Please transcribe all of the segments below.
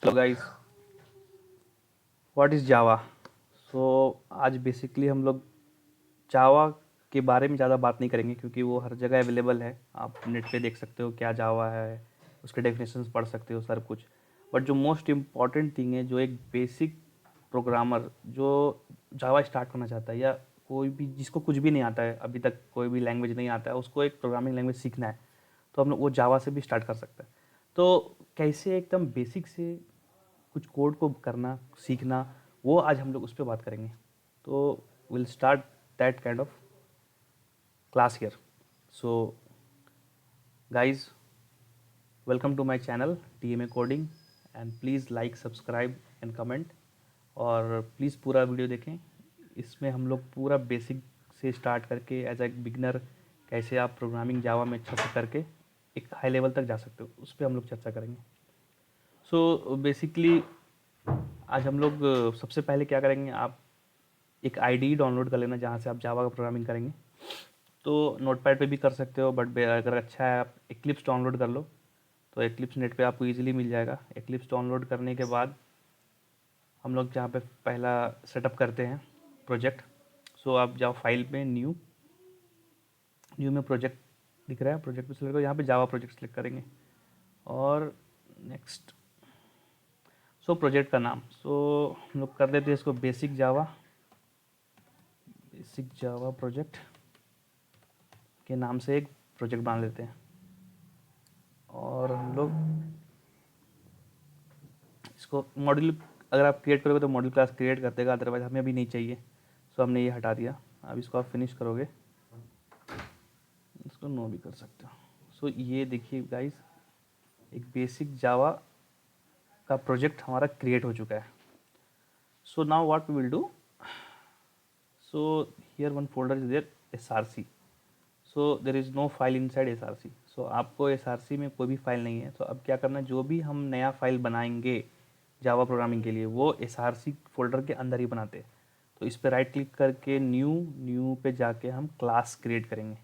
तो guys, what is जावा। आज basically हम लोग जावा के बारे में ज़्यादा बात नहीं करेंगे क्योंकि वो हर जगह अवेलेबल है। आप नेट पे देख सकते हो क्या जावा है, उसके डेफिनेशंस पढ़ सकते हो सब कुछ। बट जो मोस्ट इम्पॉर्टेंट थिंग है, जो एक बेसिक प्रोग्रामर जो जावा स्टार्ट करना चाहता है, या कोई भी जिसको कुछ भी नहीं आता है, अभी तक कोई भी लैंग्वेज नहीं आता है, उसको एक प्रोग्रामिंग लैंग्वेज सीखना है, तो हम लोग वो जावा से भी स्टार्ट कर सकते हैं। तो कैसे एकदम बेसिक से कुछ कोड को करना सीखना, वो आज हम लोग उस पर बात करेंगे। तो will start that kind of class here. So guys, welcome to my channel TMA coding, and please like, subscribe and comment. और प्लीज़ पूरा वीडियो देखें। इसमें हम लोग पूरा बेसिक से स्टार्ट करके एज ए बिगनर कैसे आप प्रोग्रामिंग जावा में अच्छा से करके एक हाई लेवल तक जा सकते हो, उस पर हम लोग चर्चा करेंगे। सो बेसिकली आज हम लोग सबसे पहले क्या करेंगे, आप एक आईडी डाउनलोड कर लेना जहाँ से आप जावा का प्रोग्रामिंग करेंगे। तो नोटपैड पे भी कर सकते हो, बट अगर अच्छा है आप एक्लिप्स डाउनलोड कर लो। तो एक्लिप्स नेट पे आपको इजीली मिल जाएगा। एक्लिप्स डाउनलोड करने के बाद हम लोग जहाँ पे पहला सेटअप करते हैं प्रोजेक्ट। सो आप जाओ फाइल में, न्यू न्यू में प्रोजेक्ट दिख रहा है, प्रोजेक्ट पे सेलेक्ट करो, यहाँ पे जावा प्रोजेक्ट सेलेक्ट करेंगे और नेक्स्ट। प्रोजेक्ट का नाम, हम लोग कर देते हैं इसको बेसिक जावा प्रोजेक्ट के नाम से एक प्रोजेक्ट बना लेते हैं। और हम लोग इसको मॉड्यूल, अगर आप क्रिएट करोगे तो मॉड्यूल क्लास क्रिएट कर देगा, अदरवाइज हमें अभी नहीं चाहिए। हमने ये हटा दिया। अब इसको आप फिनिश करोगे, इसको नो भी कर सकते हो। ये देखिए गाइस, एक बेसिक जावा का प्रोजेक्ट हमारा क्रिएट हो चुका है। Now what we will do, here one folder is there, SRC। There is no file inside SRC। आपको SRC में कोई भी फाइल नहीं है। अब क्या करना है, जो भी हम नया फाइल बनाएंगे जावा प्रोग्रामिंग के लिए, वो SRC फोल्डर के अंदर ही बनाते हैं। तो इस पर राइट क्लिक करके न्यू पे जाके हम क्लास क्रिएट करेंगे।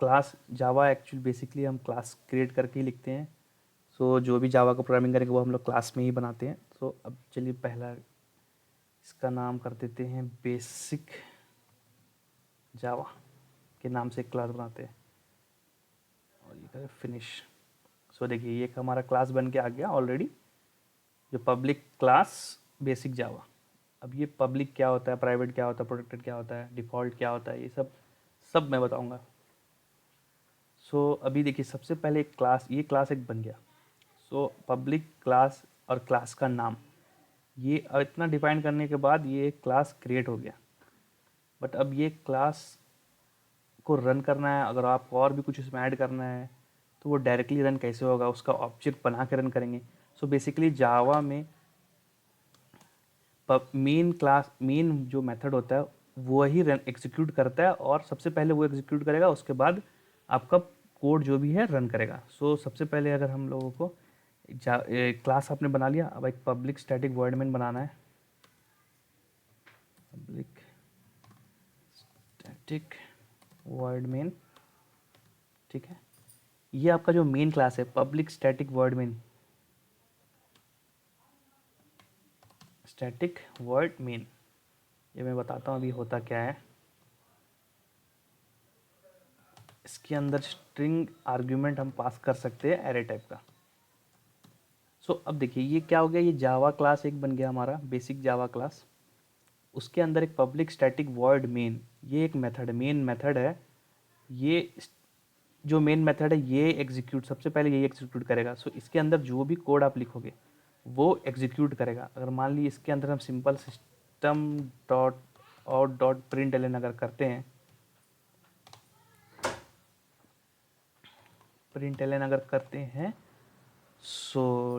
क्लास जावा एक्चुअली बेसिकली हम क्लास क्रिएट करके ही लिखते हैं। जो भी जावा का प्रोग्रामिंग करेंगे वो हम लोग क्लास में ही बनाते हैं। अब चलिए पहला इसका नाम कर देते हैं बेसिक जावा के नाम से क्लास बनाते हैं और ये करें फिनिश। देखिए ये एक हमारा क्लास बन के आ गया ऑलरेडी, जो पब्लिक क्लास बेसिक जावा। अब ये पब्लिक क्या होता है, प्राइवेट क्या होता है, प्रोटेक्टेड क्या होता है, डिफ़ॉल्ट क्या होता है, ये सब मैं बताऊंगा। अभी देखिए सबसे पहले एक क्लास, ये क्लास एक बन गया। पब्लिक क्लास और क्लास का नाम, ये इतना डिफाइन करने के बाद ये एक क्लास क्रिएट हो गया। बट अब ये क्लास को रन करना है, अगर आपको और भी कुछ इसमें ऐड करना है तो वो डायरेक्टली रन कैसे होगा, उसका ऑब्जेक्ट बना के रन करेंगे। बेसिकली जावा में मेन जो मेथड होता है वो ही रन एग्जीक्यूट करता है, और सबसे पहले वो एग्जीक्यूट करेगा, उसके बाद आपका कोड जो भी है रन करेगा। सबसे पहले अगर हम लोगों को क्लास आपने बना लिया, अब एक पब्लिक स्टैटिक वॉइड मेन बनाना है। पब्लिक स्टैटिक वॉइड मेन, ठीक है। ये आपका जो मेन क्लास है public static void main, static void main, ये मैं बताता हूँ अभी होता क्या है। इसके अंदर स्ट्रिंग आर्ग्यूमेंट हम पास कर सकते हैं एरे टाइप का। अब देखिए ये क्या हो गया, ये जावा क्लास एक बन गया हमारा बेसिक जावा क्लास। उसके अंदर एक पब्लिक स्टैटिक वॉइड मेन, ये एक मेथड, मेन मेथड है। ये जो मेन मेथड है ये एग्जीक्यूट, सबसे पहले यही एग्जीक्यूट करेगा। इसके अंदर जो भी कोड आप लिखोगे वो एग्जीक्यूट करेगा। अगर मान लीजिए इसके अंदर हम simple system dot out dot print L अगर करते हैं, प्रिंट एल अगर करते हैं,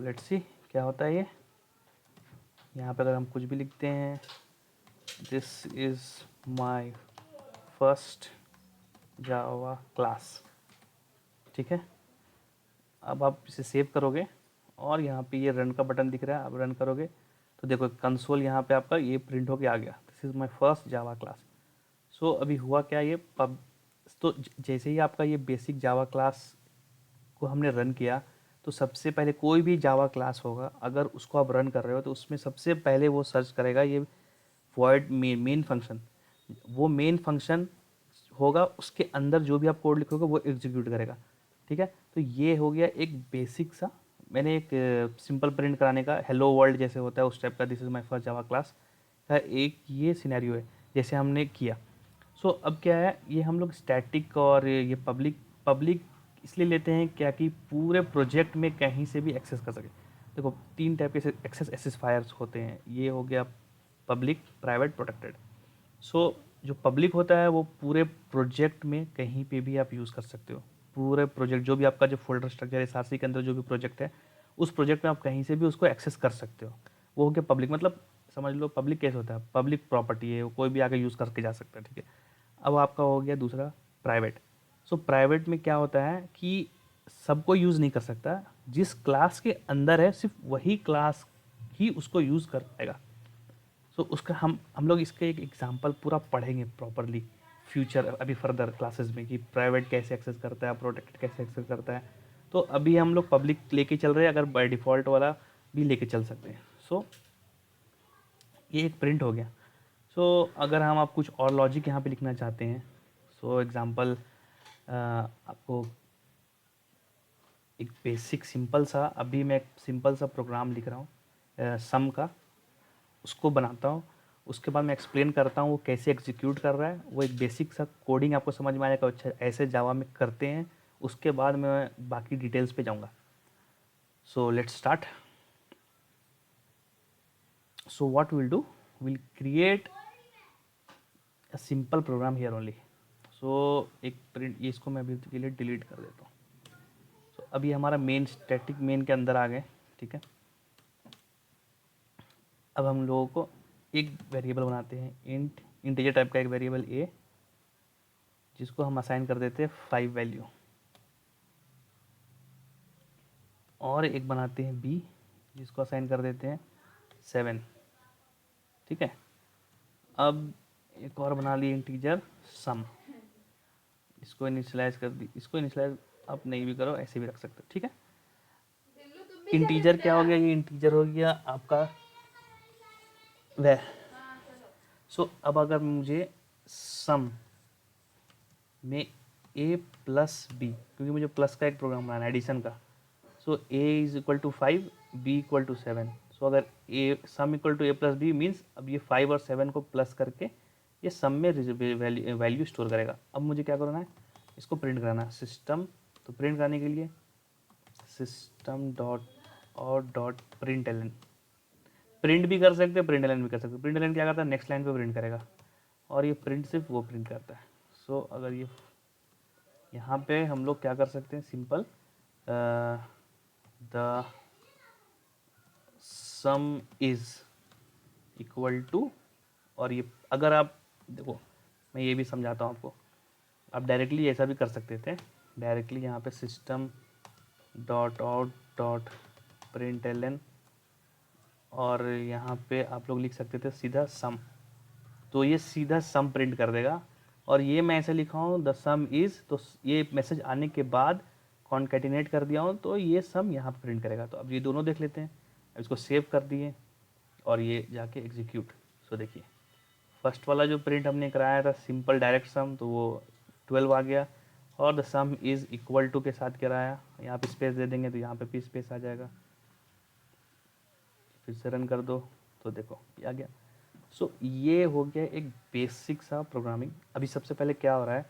लेट्स सी क्या होता है। ये यहाँ पे अगर हम कुछ भी लिखते हैं, this is my first Java class, ठीक है। अब आप इसे सेव करोगे और यहाँ पे ये रन का बटन दिख रहा है, अब रन करोगे तो देखो कंसोल यहाँ पे आपका ये प्रिंट होके आ गया, this is my first Java class. अभी हुआ क्या, ये जैसे ही आपका ये बेसिक जावा क्लास को हमने रन किया तो सबसे पहले कोई भी जावा क्लास होगा, अगर उसको आप रन कर रहे हो तो उसमें सबसे पहले वो सर्च करेगा ये वॉइड मेन फंक्शन। वो मेन फंक्शन होगा, उसके अंदर जो भी आप कोड लिखोगे वो एग्जीक्यूट करेगा। ठीक है, तो ये हो गया एक बेसिक सा, मैंने एक सिंपल प्रिंट कराने का, हेलो वर्ल्ड जैसे होता है उस टाइप का, this is my first Java class का एक ये सिनेरियो है जैसे हमने किया। सो अब क्या है, ये हम लोग स्टैटिक और ये पब्लिक पब्लिक इसलिए लेते हैं क्या कि पूरे प्रोजेक्ट में कहीं से भी एक्सेस कर सके। देखो 3 टाइप के एक्सेस एसिफायर्स होते हैं, ये हो गया पब्लिक, प्राइवेट, प्रोटेक्टेड। सो जो पब्लिक होता है वो पूरे प्रोजेक्ट में कहीं पे भी आप यूज़ कर सकते हो। पूरे प्रोजेक्ट जो भी आपका जो फ़ोल्डर स्ट्रक्चर है एसआरसी के अंदर जो भी प्रोजेक्ट है, उस प्रोजेक्ट में आप कहीं से भी उसको एक्सेस कर सकते हो। वो हो गया पब्लिक, मतलब समझ लो पब्लिक कैसे होता है, पब्लिक प्रॉपर्टी है, कोई भी आके यूज़ करके जा सकता है। ठीक है, अब आपका हो गया दूसरा प्राइवेट। सो प्राइवेट में क्या होता है कि सबको यूज़ नहीं कर सकता, जिस क्लास के अंदर है सिर्फ वही क्लास ही उसको यूज़ कर पाएगा। सो उसका हम लोग इसका एक एग्जांपल पूरा पढ़ेंगे प्रॉपरली फ्यूचर, अभी फर्दर क्लासेस में, कि प्राइवेट कैसे एक्सेस करता है, प्रोटेक्टेड कैसे एक्सेस करता है। तो अभी हम लोग पब्लिक लेके चल रहे हैं, अगर बाय डिफ़ॉल्ट वाला भी लेके चल सकते हैं। सो ये एक प्रिंट हो गया। सो अगर हम आप कुछ और लॉजिक यहाँ पे लिखना चाहते हैं, सो एग्जांपल आपको एक बेसिक सिंपल सा, अभी मैं एक सिंपल सा प्रोग्राम लिख रहा हूँ सम का, उसको बनाता हूँ, उसके बाद मैं एक्सप्लेन करता हूँ वो कैसे एग्जीक्यूट कर रहा है। वो एक बेसिक सा कोडिंग आपको समझ में आएगा, अच्छा ऐसे जावा में करते हैं, उसके बाद मैं बाकी डिटेल्स पे जाऊँगा। So let's start. So what will do, will create a simple program here only. So एक प्रिंट, ये इसको मैं अभी के लिए डिलीट कर देता हूँ। सो अभी हमारा मेन स्टैटिक मेन के अंदर आ गए। ठीक है, अब हम लोगों को एक वेरिएबल बनाते हैं, इंटीजर टाइप का एक वेरिएबल ए, जिसको हम असाइन कर देते हैं 5 वैल्यू, और एक बनाते हैं बी जिसको असाइन कर देते हैं 7। ठीक है, अब एक और बना लिए इंटीजर सम, इसको इनिशियलाइज कर दी, इसको इनिशियलाइज आप नहीं भी करो, ऐसे भी रख सकते हो। ठीक है, इंटीजर क्या हो गया, ये इंटीजर हो गया आपका वह। सो अब अगर मुझे सम में ए प्लस बी, क्योंकि मुझे प्लस का एक प्रोग्राम बनाना है एडिशन का, so a is equal to 5, b equal to 7। So अगर a sum equal to a plus b means अब ये 5 और 7 को प्लस करके ये सम में वैल्यू स्टोर करेगा। अब मुझे क्या करना है, इसको प्रिंट कराना है सिस्टम। तो प्रिंट करने के लिए system dot out dot print L N, print भी कर सकते हैं, प्रिंट एल एन भी कर सकते हैं। प्रिंट एल एन क्या करता है, नेक्स्ट लाइन पे प्रिंट करेगा, और ये प्रिंट सिर्फ वो प्रिंट करता है। सो अगर ये यहाँ पे हम लोग क्या कर सकते हैं, simple the sum is equal to, और ये अगर आप देखो मैं ये भी समझाता हूँ आपको, आप डायरेक्टली ऐसा भी कर सकते थे, डायरेक्टली यहाँ पे system dot out dot print L N, और यहाँ पे आप लोग लिख सकते थे सीधा सम, तो ये सीधा सम प्रिंट कर देगा। और ये मैं ऐसे लिखा हूँ द सम इज़, तो ये मैसेज आने के बाद कॉन्केटिनेट कर दिया हूँ, तो ये सम यहाँ पर प्रिंट करेगा। तो अब ये दोनों देख लेते हैं, अब इसको सेव कर दिए और ये जाके एग्जीक्यूट। सो देखिए फर्स्ट वाला जो प्रिंट हमने कराया था सिंपल डायरेक्ट सम, तो वो 12 आ गया, और the sum is equal to के साथ कराया, यहाँ पे स्पेस दे देंगे तो यहाँ पे भी स्पेस आ जाएगा। फिर से रन कर दो तो देखो ये आ गया। सो ये हो गया एक बेसिक सा प्रोग्रामिंग। अभी सबसे पहले क्या हो रहा है,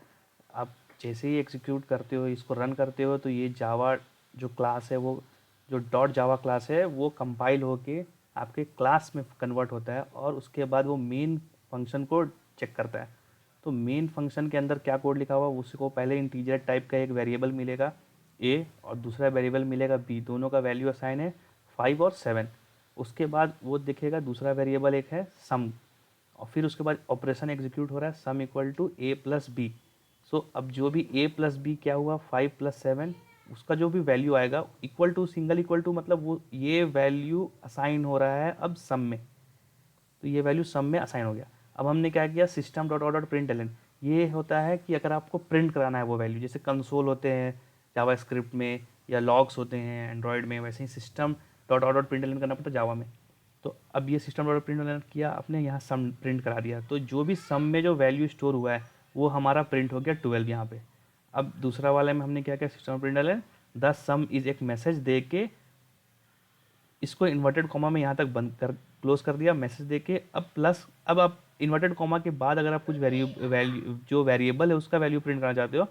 आप जैसे ही एग्जीक्यूट करते हो, इसको रन करते हो, तो ये जावा जो क्लास है, वो जो डॉट जावा क्लास है, वो कंपाइल होके आपके क्लास में कन्वर्ट होता है, और उसके बाद वो मेन फंक्शन को चेक करता है। तो मेन फंक्शन के अंदर क्या कोड लिखा हुआ, उसको पहले इंटीजर टाइप का एक वेरिएबल मिलेगा ए, और दूसरा वेरिएबल मिलेगा बी, दोनों का वैल्यू असाइन है 5 और 7। उसके बाद वो दिखेगा दूसरा वेरिएबल एक है सम, और फिर उसके बाद ऑपरेशन एग्जीक्यूट हो रहा है sum equal to a plus b. So अब जो भी ए प्लस बी क्या हुआ 5 प्लस 7, उसका जो भी वैल्यू आएगा equal to, single equal to मतलब वो ये वैल्यू असाइन हो रहा है अब सम में, तो ये वैल्यू सम में असाइन हो गया। अब हमने क्या किया, system dot out dot print L N, ये होता है कि अगर आपको प्रिंट कराना है वो वैल्यू, जैसे कंसोल होते हैं जावा स्क्रिप्ट में, या लॉग्स होते हैं एंड्रॉयड में, वैसे ही system dot out dot print करना पड़ता जावा में। तो अब ये सिस्टम डॉट प्रिंट किया आपने, यहाँ सम प्रिंट करा दिया, तो जो भी सम में जो वैल्यू स्टोर हुआ है वो हमारा प्रिंट हो गया 12 यहाँ पे। अब दूसरा वाले में हमने क्या किया, system print the sum is एक मैसेज दे के इसको इन्वर्टेड कॉमा में यहाँ तक बंद कर क्लोज कर दिया मैसेज दे के। अब प्लस, अब आप इन्वर्टेड कॉमा के बाद अगर आप कुछ वैल्यू जो वेरिएबल है उसका वैल्यू प्रिंट करना चाहते हो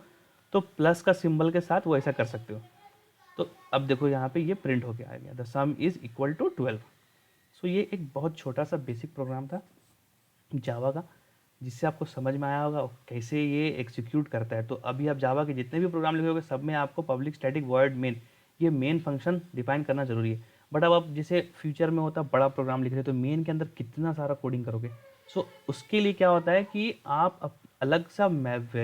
तो प्लस का सिंबल के साथ वो ऐसा कर सकते हो। तो अब देखो यहाँ पे ये प्रिंट हो गया आ गया, the sum is equal to 12। So ये एक बहुत छोटा सा बेसिक प्रोग्राम था जावा का, जिससे आपको समझ में आया होगा कैसे ये एग्जीक्यूट करता है। तो अभी आप जावा के जितने भी प्रोग्राम लिखोगे सब में आपको पब्लिक स्टैटिक वॉइड मेन, ये मेन फंक्शन डिफाइन करना जरूरी है। बट अब आप जैसे फ्यूचर में होता बड़ा प्रोग्राम लिख रहे हो तो मेन के अंदर कितना सारा कोडिंग करोगे। सो उसके लिए क्या होता है कि आप अलग सा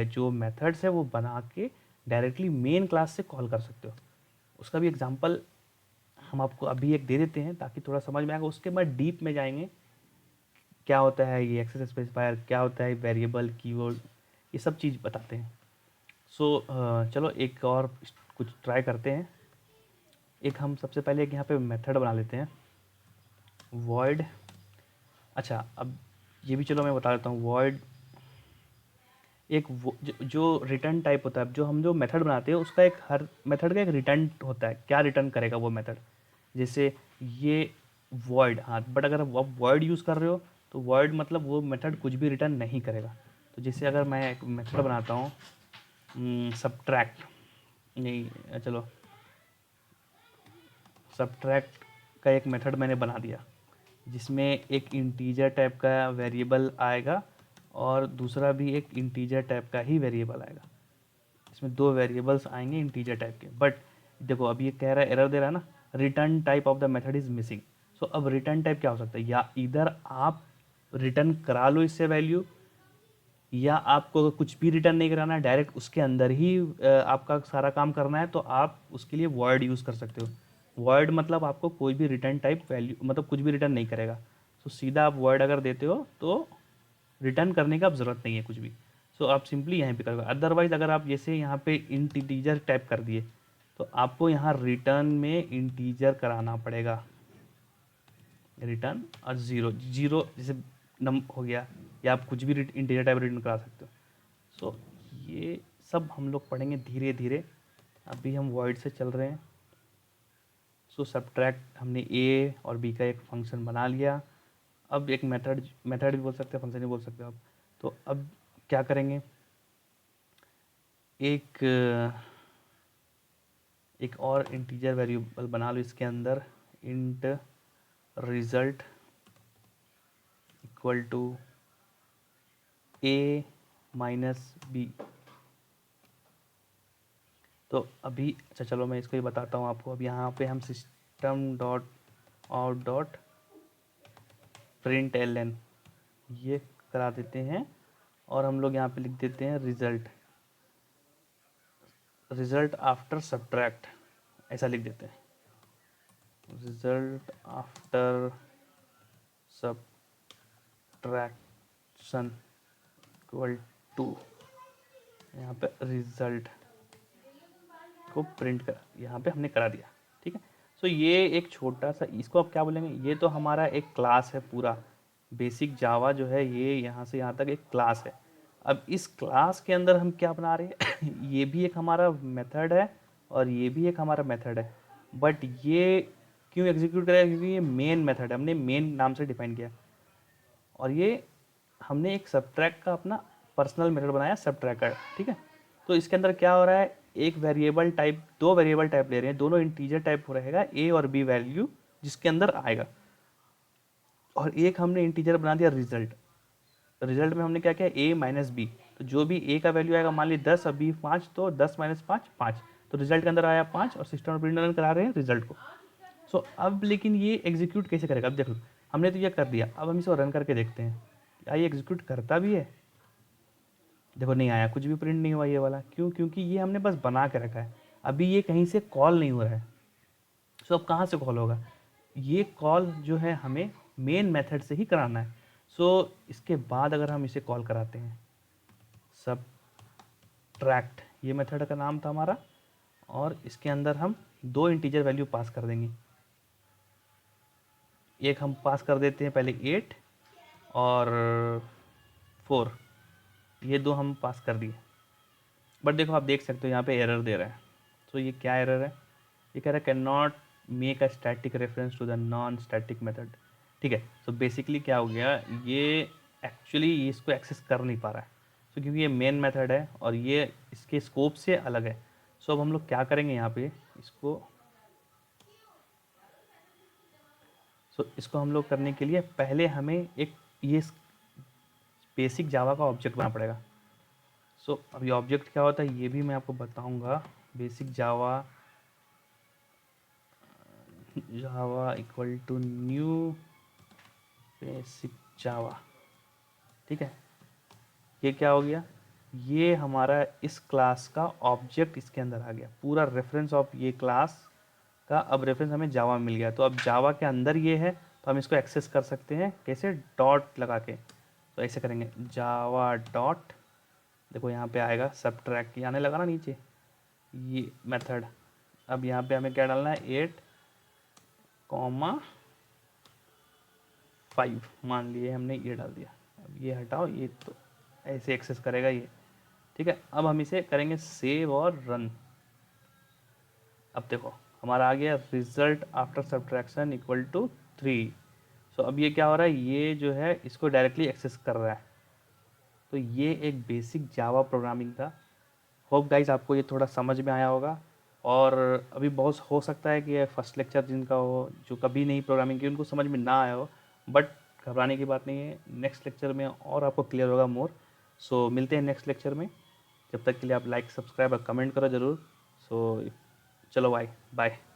जो मेथड्स है वो बना के डायरेक्टली मेन क्लास से कॉल कर सकते हो। उसका भी एग्जांपल हम आपको अभी एक दे देते हैं ताकि थोड़ा समझ में आएगा, उसके बाद डीप में जाएंगे क्या होता है ये एक्सेस स्पेसिफायर, क्या होता है वेरिएबल, कीवर्ड, ये सब चीज़ बताते हैं। सो चलो एक और कुछ ट्राई करते हैं। एक हम सबसे पहले एक यहाँ पे मेथड बना लेते हैं void। अच्छा अब ये भी चलो मैं बता देता हूँ void एक जो रिटर्न टाइप होता है, जो हम जो मेथड बनाते हैं उसका एक, हर मेथड का एक रिटर्न होता है, क्या रिटर्न करेगा वो मेथड। जैसे ये void, हाँ, बट अगर आप void यूज़ कर रहे हो तो void मतलब वो मेथड कुछ भी रिटर्न नहीं करेगा। तो जैसे अगर मैं एक मेथड बनाता हूँ subtract, नहीं चलो subtract का एक मेथड मैंने बना दिया जिसमें एक इंटीजर टाइप का वेरिएबल आएगा और दूसरा भी एक इंटीजर टाइप का ही वेरिएबल आएगा। इसमें दो वेरिएबल्स आएंगे इंटीजर टाइप के। बट देखो अब ये कह रहा है, एरर दे रहा है ना, return type of the method is missing. So अब रिटर्न टाइप क्या हो सकता है, या इधर आप रिटर्न करा लो इससे वैल्यू, या आपको अगर कुछ भी रिटर्न नहीं कराना है डायरेक्ट उसके अंदर ही आपका सारा काम करना है तो आप उसके लिए वॉइड यूज़ कर सकते हो। वॉइड मतलब आपको कोई भी रिटर्न टाइप वैल्यू मतलब कुछ भी रिटर्न नहीं करेगा। तो सीधा आप वॉइड अगर देते हो तो रिटर्न करने का अब ज़रूरत नहीं है कुछ भी। सो आप सिंपली यहाँ पे करोगे। अदरवाइज़ अगर आप जैसे यहाँ पे इंटीजर टाइप कर दिए तो आपको यहाँ रिटर्न में इंटीजर कराना पड़ेगा, रिटर्न और ज़ीरो ज़ीरो जैसे नम हो गया, या आप कुछ भी इंटीजर टाइप रिटर्न करा सकते हो। सो ये सब हम लोग पढ़ेंगे धीरे धीरे, अभी हम वॉइड से चल रहे हैं। सो सब्ट्रैक्ट हमने ए और बी का एक फंक्शन बना लिया। अब एक मेथड भी बोल सकते हैं, फंक्शन भी बोल सकते हो आप। तो अब क्या करेंगे, एक और इंटीजर वेरिएबल बना लो इसके अंदर, int result equal to A minus B. तो अभी अच्छा चलो मैं इसको ही बताता हूँ आपको। अब यहाँ पे हम system dot out dot print L N ये करा देते हैं और हम लोग यहाँ पे लिख देते हैं रिजल्ट आफ्टर सब्ट्रैक्ट, ऐसा लिख देते हैं, result after subtraction equal to, यहाँ पे रिजल्ट को प्रिंट कर यहाँ पे हमने करा दिया। ठीक है। सो ये एक छोटा सा, इसको आप क्या बोलेंगे, ये तो हमारा एक क्लास है पूरा बेसिक जावा जो है, ये यहाँ से यहाँ तक एक क्लास है। अब इस क्लास के अंदर हम क्या बना रहे हैं ये भी एक हमारा मेथड है और ये भी एक हमारा मेथड है। बट ये क्यों एग्जीक्यूट करेगा, क्योंकि ये मेन मेथड है, हमने मेन नाम से डिफाइन किया। और ये हमने एक सब्ट्रैक्ट का अपना पर्सनल मेथड बनाया सब्ट्रैक्टर। ठीक है। तो इसके अंदर क्या हो रहा है, एक वेरिएबल टाइप, दो वेरिएबल टाइप ले रहे हैं, दोनों इंटीजर टाइप हो रहेगा, ए और बी वैल्यू जिसके अंदर आएगा। और एक हमने इंटीजर बना दिया रिजल्ट। रिजल्ट में हमने क्या किया, ए माइनस बी, तो जो भी ए का वैल्यू आएगा, मान ली 10 और बी 5, तो 10 माइनस 5 5, तो रिजल्ट के अंदर आया 5 और सिस्टम प्रिंट रन करा रहे हैं रिजल्ट को। सो अब लेकिन ये एग्जीक्यूट कैसे करेगा, अब देखो हमने तो ये कर दिया, अब हम इसको रन करके देखते हैं क्या ये एग्जीक्यूट करता भी है। देखो नहीं आया, कुछ भी प्रिंट नहीं हुआ ये वाला, क्यों, क्योंकि ये हमने बस बना के रखा है, अभी ये कहीं से कॉल नहीं हो रहा है। सो अब कहाँ से कॉल होगा, ये कॉल जो है हमें मेन मेथड से ही कराना है। सो इसके बाद अगर हम इसे कॉल कराते हैं, सब्ट्रैक्ट, ये मेथड का नाम था हमारा, और इसके अंदर हम 2 इंटीजर वैल्यू पास कर देंगे। एक हम पास कर देते हैं पहले 8 और 4, ये 2 हम पास कर दिए। बट देखो आप देख सकते हो यहाँ पे एरर दे रहा है। तो ये क्या एरर है? ये कह रहा है cannot make a static reference to the non static method. ठीक है, तो बेसिकली क्या हो गया, ये एक्चुअली इसको एक्सेस कर नहीं पा रहा है। तो क्योंकि ये मेन मेथड है और ये इसके स्कोप से अलग है। सो अब हम लोग क्या करेंगे यहाँ पे, इसको हम लोग करने के लिए पहले हमें एक ये बेसिक जावा का ऑब्जेक्ट बनाना पड़ेगा। सो अब ये ऑब्जेक्ट क्या होता है ये भी मैं आपको बताऊंगा। Basic Java equal to new basic Java. ठीक है, ये क्या हो गया, ये हमारा इस क्लास का ऑब्जेक्ट इसके अंदर आ गया। पूरा रेफरेंस ऑफ ये क्लास का अब रेफरेंस हमें जावा में मिल गया। तो अब जावा के अंदर ये है, तो हम इसको एक्सेस कर सकते हैं कैसे, डॉट लगा के। तो ऐसे करेंगे जावा डॉट, देखो यहाँ पे आएगा सबट्रैक्ट, आने लगा ना नीचे ये मेथड। अब यहाँ पे हमें क्या डालना है, 8,5 मान लिए हमने, ये डाल दिया। अब ये हटाओ, ये तो ऐसे एक्सेस करेगा ये। ठीक है, अब हम इसे करेंगे सेव और रन। अब देखो हमारा आ गया result after subtraction equal to 3। So अब ये क्या हो रहा है, ये जो है इसको डायरेक्टली एक्सेस कर रहा है। तो ये एक बेसिक जावा प्रोग्रामिंग था। होप गाइस आपको ये थोड़ा समझ में आया होगा। और अभी बहुत हो सकता है कि फर्स्ट लेक्चर जिनका हो, जो कभी नहीं प्रोग्रामिंग की, उनको समझ में ना आया हो। बट घबराने की बात नहीं है, नेक्स्ट लेक्चर में और आपको क्लियर होगा मोर। सो मिलते हैं नेक्स्ट लेक्चर में। जब तक के लिए आप लाइक, सब्सक्राइब और कमेंट करो ज़रूर। सो चलो बाय बाय।